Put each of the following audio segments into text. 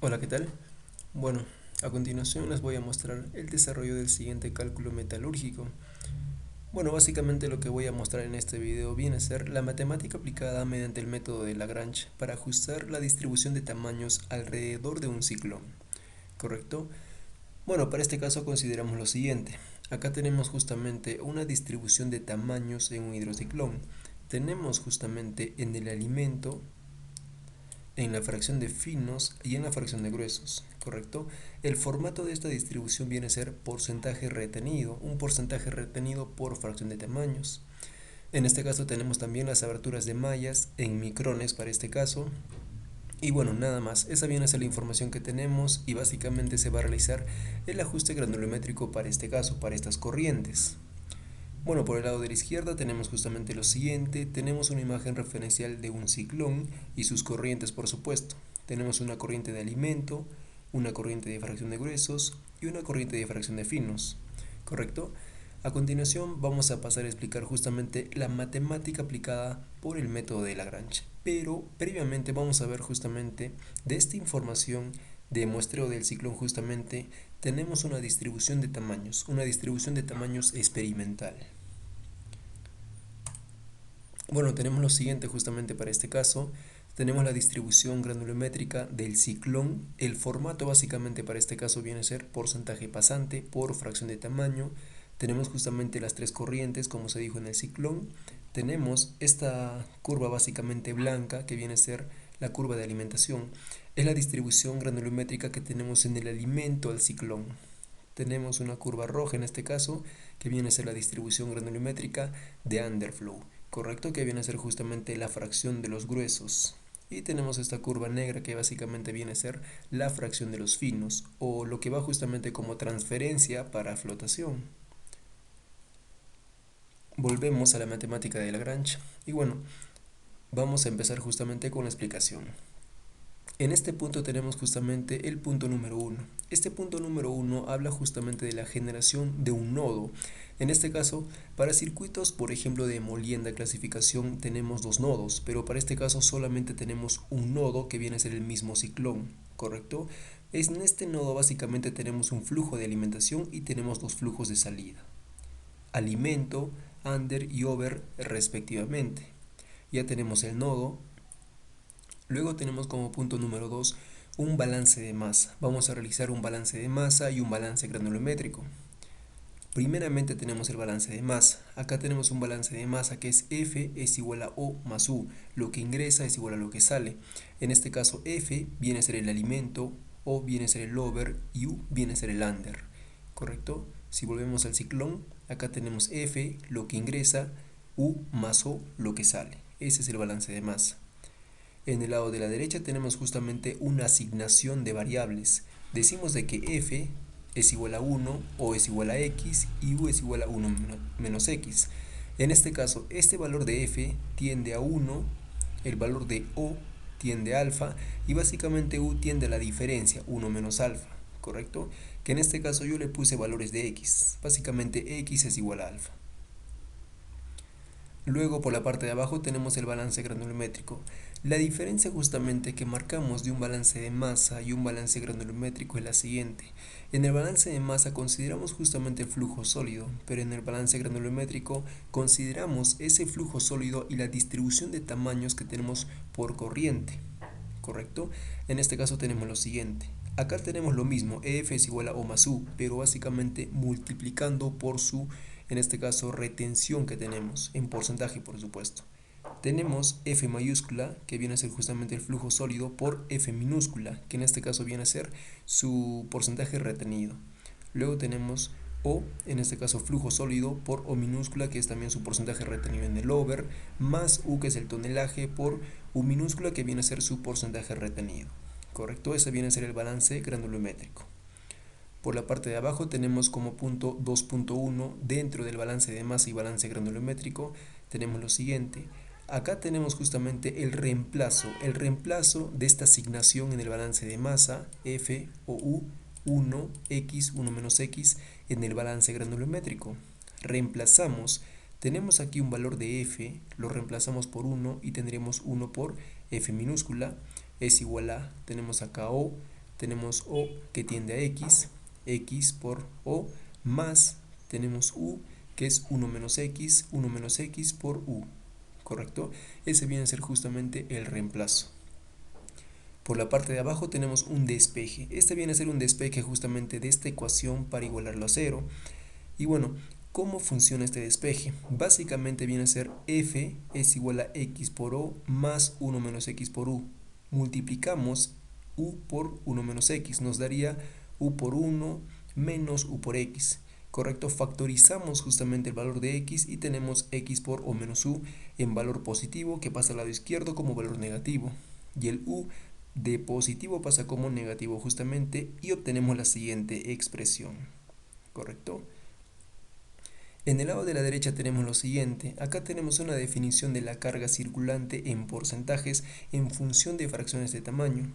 Hola, ¿qué tal? Bueno, a continuación les voy a mostrar el desarrollo del siguiente cálculo metalúrgico. Bueno, básicamente lo que voy a mostrar en este video viene a ser la matemática aplicada mediante el método de Lagrange para ajustar la distribución de tamaños alrededor de un ciclón, ¿correcto? Bueno, para este caso consideramos lo siguiente. Acá tenemos justamente una distribución de tamaños en un hidrociclón. Tenemos justamente en el alimento, en la fracción de finos y en la fracción de gruesos, ¿correcto? El formato de esta distribución viene a ser porcentaje retenido, un porcentaje retenido por fracción de tamaños. En este caso tenemos también las aberturas de mallas en micrones para este caso. Y bueno, nada más, esa viene a ser la información que tenemos y básicamente se va a realizar el ajuste granulométrico para este caso, para estas corrientes. Bueno, por el lado de la izquierda tenemos justamente lo siguiente, tenemos una imagen referencial de un ciclón y sus corrientes, por supuesto. Tenemos una corriente de alimento, una corriente de fracción de gruesos y una corriente de fracción de finos, ¿correcto? A continuación vamos a pasar a explicar justamente la matemática aplicada por el método de Lagrange, pero previamente vamos a ver justamente de esta información de muestreo del ciclón justamente tenemos una distribución de tamaños experimental. Bueno, tenemos lo siguiente justamente para este caso. Tenemos la distribución granulométrica del ciclón. El formato básicamente para este caso viene a ser porcentaje pasante por fracción de tamaño. Tenemos justamente las tres corrientes, como se dijo en el ciclón. Tenemos esta curva básicamente blanca que viene a ser la curva de alimentación. Es la distribución granulométrica que tenemos en el alimento al ciclón. Tenemos una curva roja en este caso que viene a ser la distribución granulométrica de underflow, correcto, que viene a ser justamente la fracción de los gruesos. Y tenemos esta curva negra que básicamente viene a ser la fracción de los finos o lo que va justamente como transferencia para flotación. Volvemos a la matemática de Lagrange y bueno, vamos a empezar justamente con la explicación. En este punto tenemos justamente el punto número 1. Este punto número 1 habla justamente de la generación de un nodo. En este caso, para circuitos, por ejemplo, de molienda clasificación tenemos dos nodos, pero para este caso solamente tenemos un nodo que viene a ser el mismo ciclón, ¿correcto? En este nodo básicamente tenemos un flujo de alimentación y tenemos dos flujos de salida. Alimento, under y over respectivamente. Ya tenemos el nodo. Luego tenemos como punto número 2 un balance de masa. Vamos a realizar un balance de masa y un balance granulométrico. Primeramente tenemos el balance de masa. Acá tenemos un balance de masa que es F es igual a O más U. Lo que ingresa es igual a lo que sale. En este caso F viene a ser el alimento, O viene a ser el over y U viene a ser el under. ¿Correcto? Si volvemos al ciclón, acá tenemos F, lo que ingresa, U más O, lo que sale. Ese es el balance de masa. En el lado de la derecha tenemos justamente una asignación de variables. Decimos de que f es igual a 1, o es igual a x y u es igual a 1 menos x. En este caso, este valor de f tiende a 1, el valor de o tiende a alfa y básicamente u tiende a la diferencia, 1 menos alfa, ¿correcto? Que en este caso yo le puse valores de x. Básicamente x es igual a alfa. Luego por la parte de abajo tenemos el balance granulométrico. La diferencia justamente que marcamos de un balance de masa y un balance granulométrico es la siguiente. En el balance de masa consideramos justamente el flujo sólido, pero en el balance granulométrico consideramos ese flujo sólido y la distribución de tamaños que tenemos por corriente, ¿correcto? En este caso tenemos lo siguiente. Acá tenemos lo mismo, EF es igual a O más U, pero básicamente multiplicando por su, en este caso, retención que tenemos, en porcentaje por supuesto. Tenemos F mayúscula, que viene a ser justamente el flujo sólido, por F minúscula, que en este caso viene a ser su porcentaje retenido. Luego tenemos O, en este caso flujo sólido, por O minúscula, que es también su porcentaje retenido en el over, más U, que es el tonelaje, por U minúscula, que viene a ser su porcentaje retenido. ¿Correcto? Ese viene a ser el balance granulométrico. Por la parte de abajo tenemos como punto 2.1 dentro del balance de masa y balance granulométrico tenemos lo siguiente. Acá tenemos justamente el reemplazo de esta asignación en el balance de masa F o U 1 X 1 menos X en el balance granulométrico. Reemplazamos, tenemos aquí un valor de F, lo reemplazamos por 1 y tendremos 1 por F minúscula es igual a, tenemos acá O, tenemos O que tiende a X por O, más tenemos U que es 1 menos X por U, ¿correcto? Ese viene a ser justamente el reemplazo. Por la parte de abajo tenemos un despeje. Este viene a ser un despeje justamente de esta ecuación para igualarlo a 0. Y bueno, ¿cómo funciona este despeje? Básicamente viene a ser F es igual a X por O más 1 menos X por U. Multiplicamos U por 1 menos X. Nos daría U por 1 menos U por X. ¿Correcto? Factorizamos justamente el valor de X y tenemos X por O menos U en valor positivo que pasa al lado izquierdo como valor negativo. Y el U de positivo pasa como negativo justamente y obtenemos la siguiente expresión. ¿Correcto? En el lado de la derecha tenemos lo siguiente. Acá tenemos una definición de la carga circulante en porcentajes en función de fracciones de tamaño.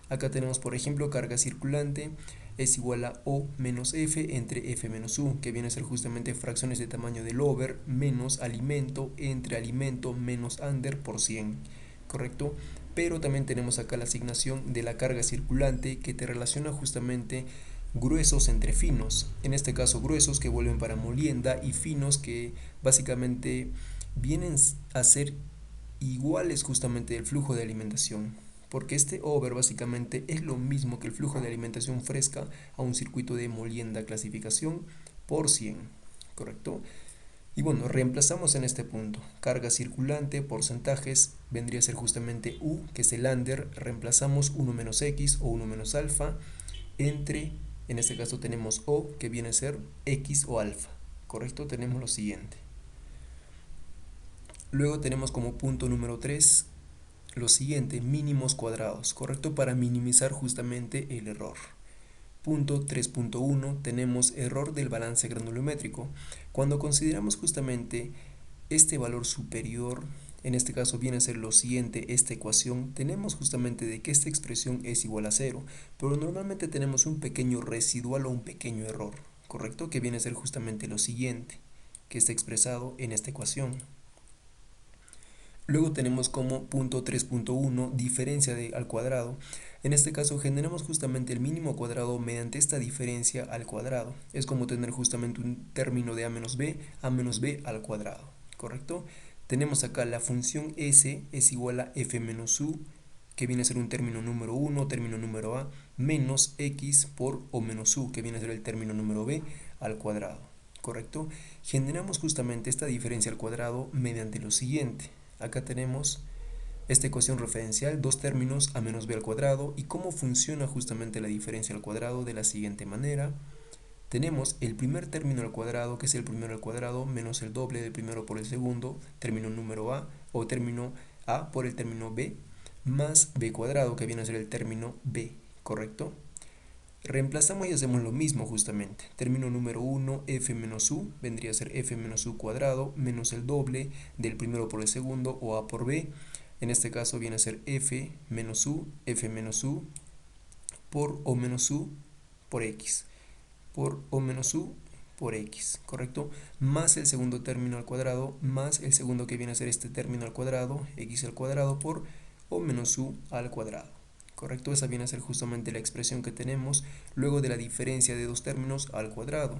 Acá tenemos, por ejemplo, carga circulante es igual a O menos F entre F menos U, que viene a ser justamente fracciones de tamaño del over menos alimento entre alimento menos under por 100, ¿correcto? Pero también tenemos acá la asignación de la carga circulante que te relaciona justamente gruesos entre finos, en este caso gruesos que vuelven para molienda y finos que básicamente vienen a ser iguales justamente del flujo de alimentación, porque este over básicamente es lo mismo que el flujo de alimentación fresca a un circuito de molienda clasificación por 100, ¿correcto? Y bueno, reemplazamos en este punto, carga circulante, porcentajes, vendría a ser justamente U, que es el under, reemplazamos 1 menos X o 1 menos alfa, entre, en este caso tenemos O, que viene a ser X o alfa, ¿correcto? Tenemos lo siguiente. Luego tenemos como punto número 3 lo siguiente, mínimos cuadrados, ¿correcto? Para minimizar justamente el error. Punto 3.1 tenemos error del balance granulométrico. Cuando consideramos justamente este valor superior, en este caso viene a ser lo siguiente, esta ecuación, tenemos justamente de que esta expresión es igual a 0, pero normalmente tenemos un pequeño residual o un pequeño error, ¿correcto? Que viene a ser justamente lo siguiente, que está expresado en esta ecuación. Luego tenemos como punto 3.1 diferencia al cuadrado. En este caso generamos justamente el mínimo cuadrado mediante esta diferencia al cuadrado. Es como tener justamente un término de a menos b al cuadrado, ¿correcto? Tenemos acá la función s es igual a f menos u, que viene a ser un término número 1, término número a, menos x por o menos u, que viene a ser el término número b al cuadrado, ¿correcto? Generamos justamente esta diferencia al cuadrado mediante lo siguiente. Acá tenemos esta ecuación referencial, dos términos a menos b al cuadrado, y cómo funciona justamente la diferencia al cuadrado de la siguiente manera. Tenemos el primer término al cuadrado, que es el primero al cuadrado, menos el doble del primero por el segundo, término número a, o término a por el término b, más b cuadrado, que viene a ser el término b, ¿correcto? Reemplazamos y hacemos lo mismo justamente. Término número 1, f menos u, vendría a ser f menos u cuadrado, menos el doble del primero por el segundo, o a por b. En este caso viene a ser f menos u por o menos u por x. Por o menos u por x, ¿correcto? Más el segundo término al cuadrado, más el segundo que viene a ser este término al cuadrado, x al cuadrado por o menos u al cuadrado. ¿Correcto? Esa viene a ser justamente la expresión que tenemos luego de la diferencia de dos términos al cuadrado.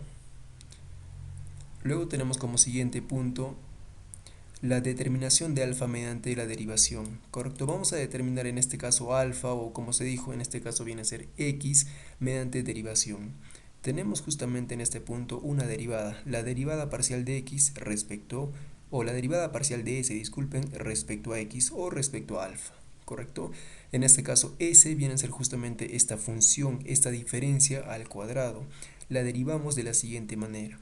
Luego tenemos como siguiente punto la determinación de alfa mediante la derivación. ¿Correcto? Vamos a determinar en este caso alfa, o como se dijo, en este caso viene a ser x mediante derivación. Tenemos justamente en este punto una derivada, la derivada parcial de x respecto, o la derivada parcial de s, disculpen, respecto a x o respecto a alfa. ¿Correcto? En este caso s viene a ser justamente esta función, esta diferencia al cuadrado. La derivamos de la siguiente manera.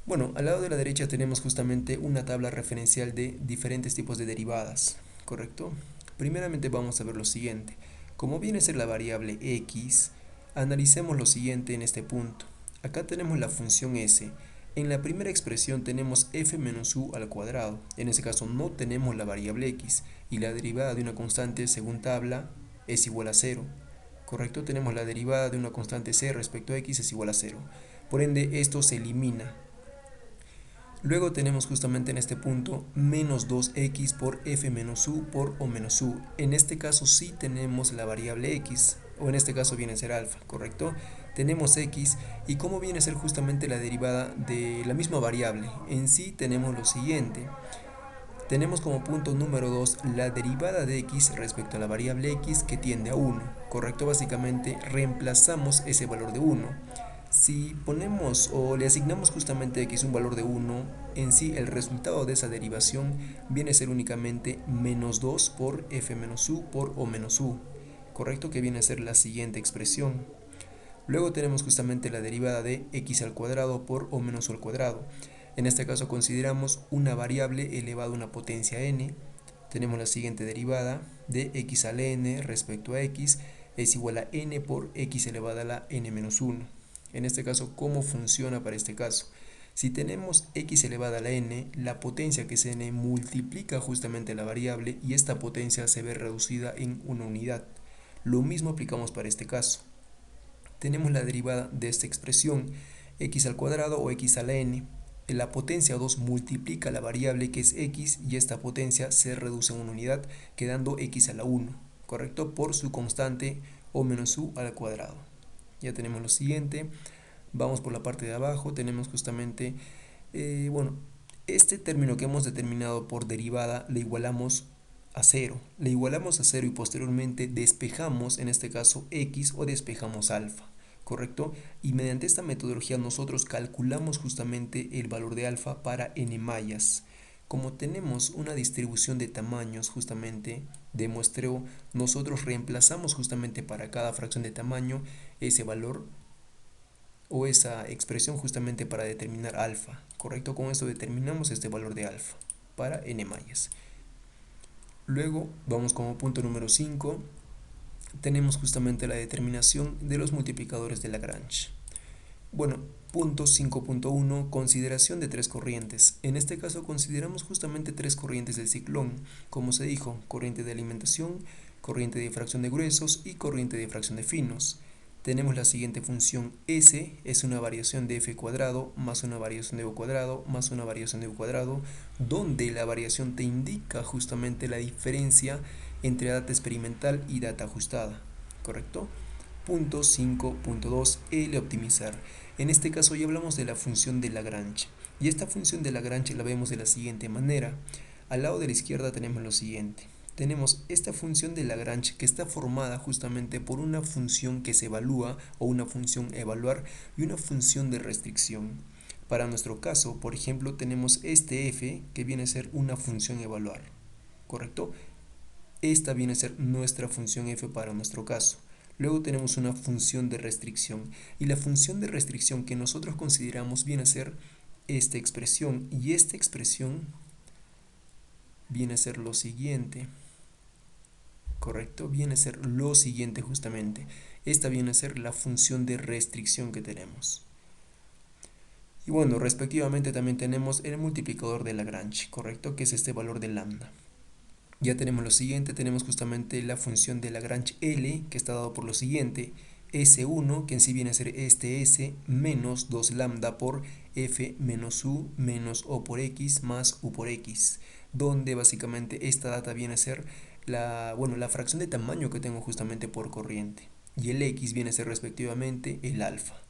Bueno, al lado de la derecha tenemos justamente una tabla referencial de diferentes tipos de derivadas, ¿correcto? Primeramente vamos a ver lo siguiente. Como viene a ser la variable x, analicemos lo siguiente en este punto. Acá tenemos la función s. En la primera expresión tenemos f menos u al cuadrado. En ese caso no tenemos la variable x, y la derivada de una constante según tabla es igual a 0. ¿Correcto? Tenemos la derivada de una constante c respecto a x es igual a 0. Por ende, esto se elimina. Luego tenemos justamente en este punto menos 2x por f menos u por o menos u. En este caso sí tenemos la variable x. o en este caso viene a ser alfa, ¿correcto? Tenemos x, y cómo viene a ser justamente la derivada de la misma variable. En sí tenemos lo siguiente. Tenemos como punto número 2 la derivada de x respecto a la variable x que tiende a 1, ¿correcto? Básicamente reemplazamos ese valor de 1. Si ponemos o le asignamos justamente a x un valor de 1, en sí el resultado de esa derivación viene a ser únicamente menos 2 por f menos u por o menos u, ¿correcto? Que viene a ser la siguiente expresión. Luego tenemos justamente la derivada de x al cuadrado por o menos u al cuadrado. En este caso consideramos una variable elevada a una potencia n. Tenemos la siguiente derivada de x al n respecto a x es igual a n por x elevada a la n menos 1. En este caso, ¿cómo funciona para este caso? Si tenemos x elevada a la n, la potencia que es n multiplica justamente la variable y esta potencia se ve reducida en una unidad. Lo mismo aplicamos para este caso. Tenemos la derivada de esta expresión, x al cuadrado o x a la n. La potencia 2 multiplica la variable que es x y esta potencia se reduce a una unidad, quedando x a la 1, ¿correcto? Por su constante o menos u al cuadrado. Ya tenemos lo siguiente. Vamos por la parte de abajo. Tenemos justamente, este término que hemos determinado por derivada le igualamos a 0. Le igualamos a 0 y posteriormente despejamos, en este caso, x o despejamos alfa, ¿correcto? Y mediante esta metodología nosotros calculamos justamente el valor de alfa para n mallas. Como tenemos una distribución de tamaños justamente de muestreo, nosotros reemplazamos justamente para cada fracción de tamaño ese valor o esa expresión justamente para determinar alfa, ¿correcto? Con eso determinamos este valor de alfa para n mallas. Luego vamos como punto número 5. Tenemos justamente la determinación de los multiplicadores de Lagrange. Bueno, punto 5.1, consideración de tres corrientes. En este caso consideramos justamente tres corrientes del ciclón, como se dijo, corriente de alimentación, corriente de difracción de gruesos y corriente de difracción de finos. Tenemos la siguiente función, S es una variación de f cuadrado más una variación de u cuadrado más una variación de u cuadrado, donde la variación te indica justamente la diferencia entre data experimental y data ajustada, ¿correcto? Punto 5.2, el optimizar. En este caso ya hablamos de la función de Lagrange, y esta función de Lagrange la vemos de la siguiente manera. Al lado de la izquierda tenemos lo siguiente. Tenemos esta función de Lagrange que está formada justamente por una función que se evalúa o una función evaluar y una función de restricción. Para nuestro caso, por ejemplo, tenemos este f que viene a ser una función evaluar, ¿correcto? Esta viene a ser nuestra función f para nuestro caso. Luego tenemos una función de restricción y la función de restricción que nosotros consideramos viene a ser esta expresión, y esta expresión viene a ser lo siguiente, ¿correcto? Viene a ser lo siguiente justamente. Esta viene a ser la función de restricción que tenemos. Y bueno, respectivamente también tenemos el multiplicador de Lagrange, ¿correcto? Que es este valor de lambda. Ya tenemos lo siguiente, tenemos justamente la función de Lagrange L, que está dado por lo siguiente, S1, que en sí viene a ser este S, menos 2 lambda por F menos U menos O por X más U por X, donde básicamente esta data viene a ser la fracción de tamaño que tengo justamente por corriente, y el X viene a ser respectivamente el alfa.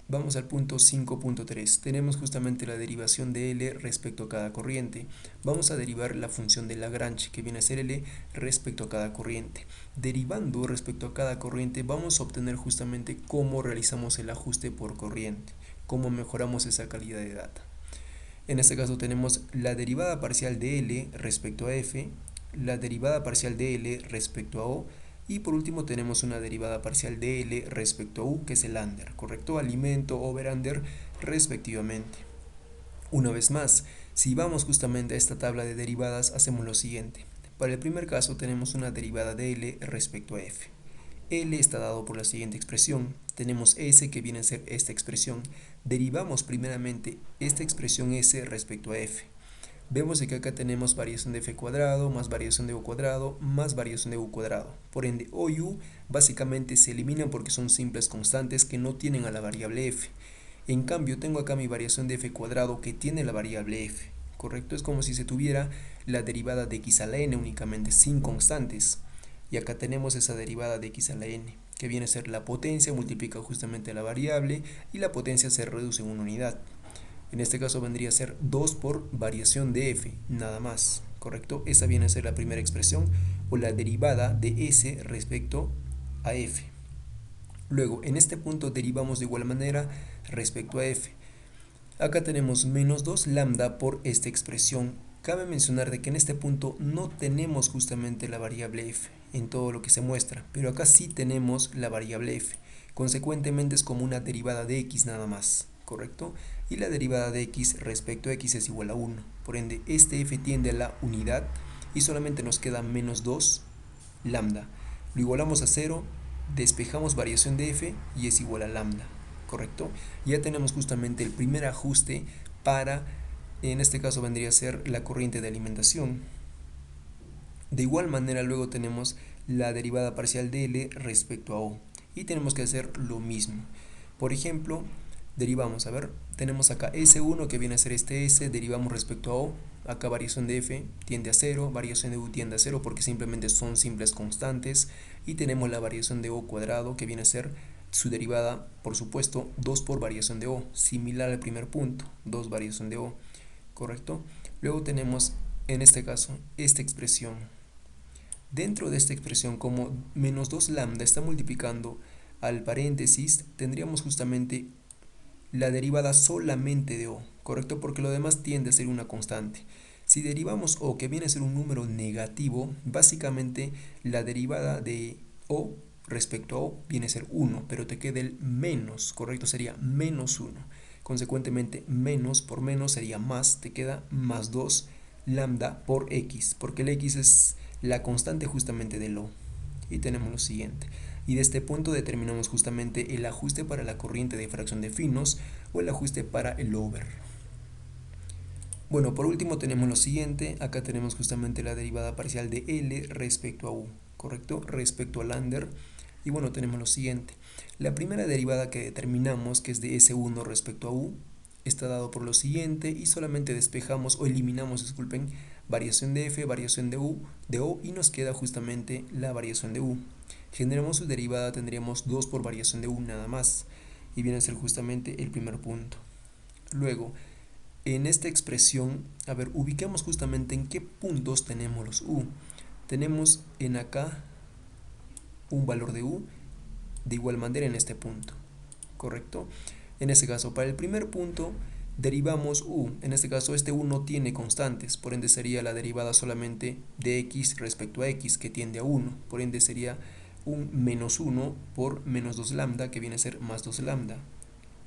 Vamos al punto 5.3. Tenemos justamente la derivación de L respecto a cada corriente. Vamos a derivar la función de Lagrange, que viene a ser L respecto a cada corriente. Derivando respecto a cada corriente, vamos a obtener justamente cómo realizamos el ajuste por corriente, cómo mejoramos esa calidad de data. En este caso tenemos la derivada parcial de L respecto a F, la derivada parcial de L respecto a O, y por último tenemos una derivada parcial de L respecto a U, que es el under, ¿correcto? Alimento over-under respectivamente. Una vez más, si vamos justamente a esta tabla de derivadas, hacemos lo siguiente. Para el primer caso tenemos una derivada de L respecto a F. L está dado por la siguiente expresión. Tenemos S, que viene a ser esta expresión. Derivamos primeramente esta expresión S respecto a F. Vemos que acá tenemos variación de f cuadrado más variación de u cuadrado más variación de u cuadrado. Por ende, O y U básicamente se eliminan porque son simples constantes que no tienen a la variable f. En cambio, tengo acá mi variación de f cuadrado que tiene la variable f, ¿correcto? Es como si se tuviera la derivada de x a la n únicamente, sin constantes. y acá tenemos esa derivada de x a la n, que viene a ser la potencia multiplica justamente la variable y la potencia se reduce en una unidad. En este caso vendría a ser 2 por variación de f, nada más, ¿correcto? Esa viene a ser la primera expresión o la derivada de s respecto a f. Luego, en este punto derivamos de igual manera respecto a f. Acá tenemos menos 2 lambda por esta expresión. Cabe mencionar de que en este punto no tenemos justamente la variable f en todo lo que se muestra, pero acá sí tenemos la variable f. Consecuentemente es como una derivada de x nada más, ¿correcto? Y la derivada de x respecto a x es igual a 1. Por ende, este f tiende a la unidad y solamente nos queda menos 2 lambda. Lo igualamos a 0, despejamos variación de f y es igual a lambda, ¿correcto? Ya tenemos justamente el primer ajuste para, en este caso vendría a ser la corriente de alimentación. De igual manera luego tenemos la derivada parcial de L respecto a O y tenemos que hacer lo mismo. Por ejemplo, derivamos, a ver, tenemos acá S1 que viene a ser este S, derivamos respecto a O, acá variación de F tiende a 0, variación de U tiende a 0 porque simplemente son simples constantes y tenemos la variación de O cuadrado que viene a ser su derivada, por supuesto, 2 por variación de O, similar al primer punto, 2 variación de O, ¿correcto? Luego tenemos, en este caso, esta expresión. Dentro de esta expresión, como menos 2 lambda está multiplicando al paréntesis, tendríamos justamente la derivada solamente de O, ¿correcto? Porque lo demás tiende a ser una constante. Si derivamos O, que viene a ser un número negativo, básicamente la derivada de O respecto a O viene a ser 1, pero te queda el menos, ¿correcto? Sería menos 1. Consecuentemente, menos por menos sería más, te queda más 2 lambda por x, porque el x es la constante justamente del O. Y tenemos lo siguiente. Y de este punto determinamos justamente el ajuste para la corriente de fracción de finos o el ajuste para el over. Bueno, por último tenemos lo siguiente. Acá tenemos justamente la derivada parcial de L respecto a U, ¿correcto? Respecto al under. Y bueno, tenemos lo siguiente. La primera derivada que determinamos, que es de S1 respecto a U, está dado por lo siguiente y solamente despejamos o eliminamos, disculpen, variación de f, variación de O y nos queda justamente la variación de U. Generamos su derivada, tendríamos 2 por variación de U nada más y viene a ser justamente el primer punto. Luego, en esta expresión, a ver, ubiquemos justamente en qué puntos tenemos los U. Tenemos en acá un valor de U de igual manera en este punto, ¿correcto? En este caso, para el primer punto derivamos U, en este caso este U no tiene constantes, por ende sería la derivada solamente de x respecto a x que tiende a 1, por ende sería un menos 1 por menos 2 lambda que viene a ser más 2 lambda,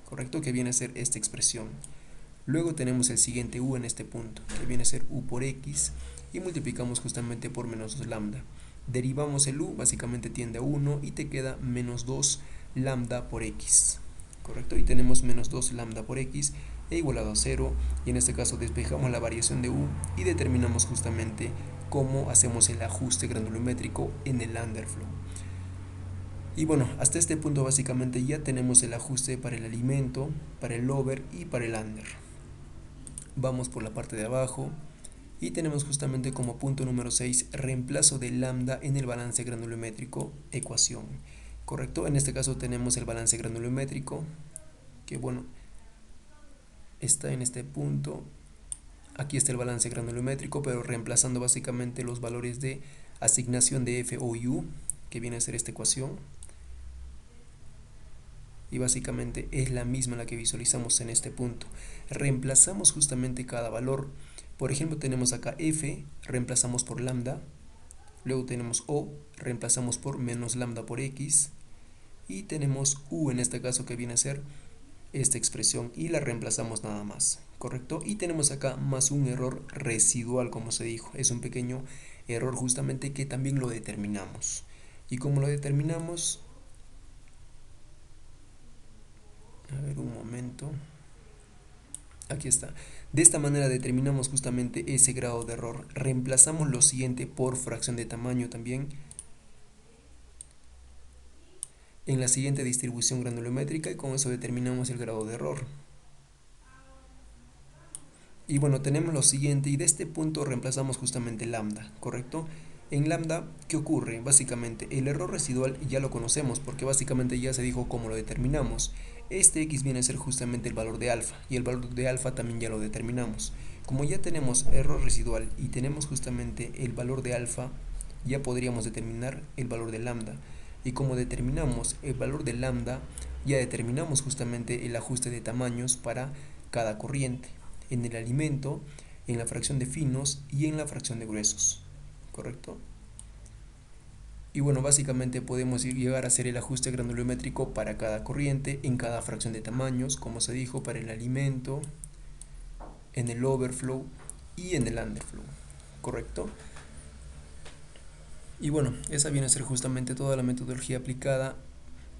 ¿correcto? Que viene a ser esta expresión. Luego tenemos el siguiente U en este punto, que viene a ser U por x y multiplicamos justamente por menos 2 lambda. Derivamos el U, básicamente tiende a 1 y te queda menos 2 lambda por x, ¿correcto? Y tenemos menos 2 lambda por x e igualado a 0 y en este caso despejamos la variación de U y determinamos justamente cómo hacemos el ajuste granulométrico en el underflow. Y bueno, hasta este punto básicamente ya tenemos el ajuste para el alimento, para el over y para el under. Vamos por la parte de abajo y tenemos justamente como punto número 6 reemplazo de lambda en el balance granulométrico ecuación, ¿correcto? En este caso tenemos el balance granulométrico que bueno, está en este punto. Aquí está el balance granulométrico, pero reemplazando básicamente los valores de asignación de f o u, que viene a ser esta ecuación. Y básicamente es la misma la que visualizamos en este punto. Reemplazamos justamente cada valor. Por ejemplo, tenemos acá f, reemplazamos por lambda. Luego tenemos o, reemplazamos por menos lambda por x. Y tenemos u en este caso que viene a ser esta expresión y la reemplazamos nada más, ¿correcto? Y tenemos acá más un error residual, como se dijo. Es un pequeño error justamente que también lo determinamos. ¿Y cómo lo determinamos? A ver, un momento. Aquí está. De esta manera determinamos justamente ese grado de error. Reemplazamos lo siguiente por fracción de tamaño también en la siguiente distribución granulométrica y con eso determinamos el grado de error. Y bueno, tenemos lo siguiente y de este punto reemplazamos justamente lambda, ¿correcto? En lambda, ¿qué ocurre? Básicamente, el error residual ya lo conocemos porque básicamente ya se dijo cómo lo determinamos. Este x viene a ser justamente el valor de alfa y el valor de alfa también ya lo determinamos. Como ya tenemos error residual y tenemos justamente el valor de alfa, ya podríamos determinar el valor de lambda. Y como determinamos el valor de lambda, ya determinamos justamente el ajuste de tamaños para cada corriente, en el alimento, en la fracción de finos y en la fracción de gruesos. ¿Correcto? Y bueno, básicamente podemos llegar a hacer el ajuste granulométrico para cada corriente, en cada fracción de tamaños, como se dijo, para el alimento, en el overflow y en el underflow. ¿Correcto? Y bueno, esa viene a ser justamente toda la metodología aplicada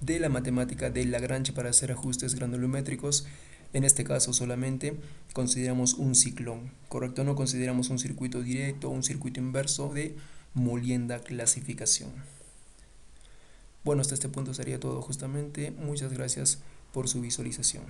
de la matemática de Lagrange para hacer ajustes granulométricos. En este caso solamente consideramos un ciclón, ¿correcto? No consideramos un circuito directo o un circuito inverso de molienda clasificación. Bueno, hasta este punto sería todo justamente. Muchas gracias por su visualización.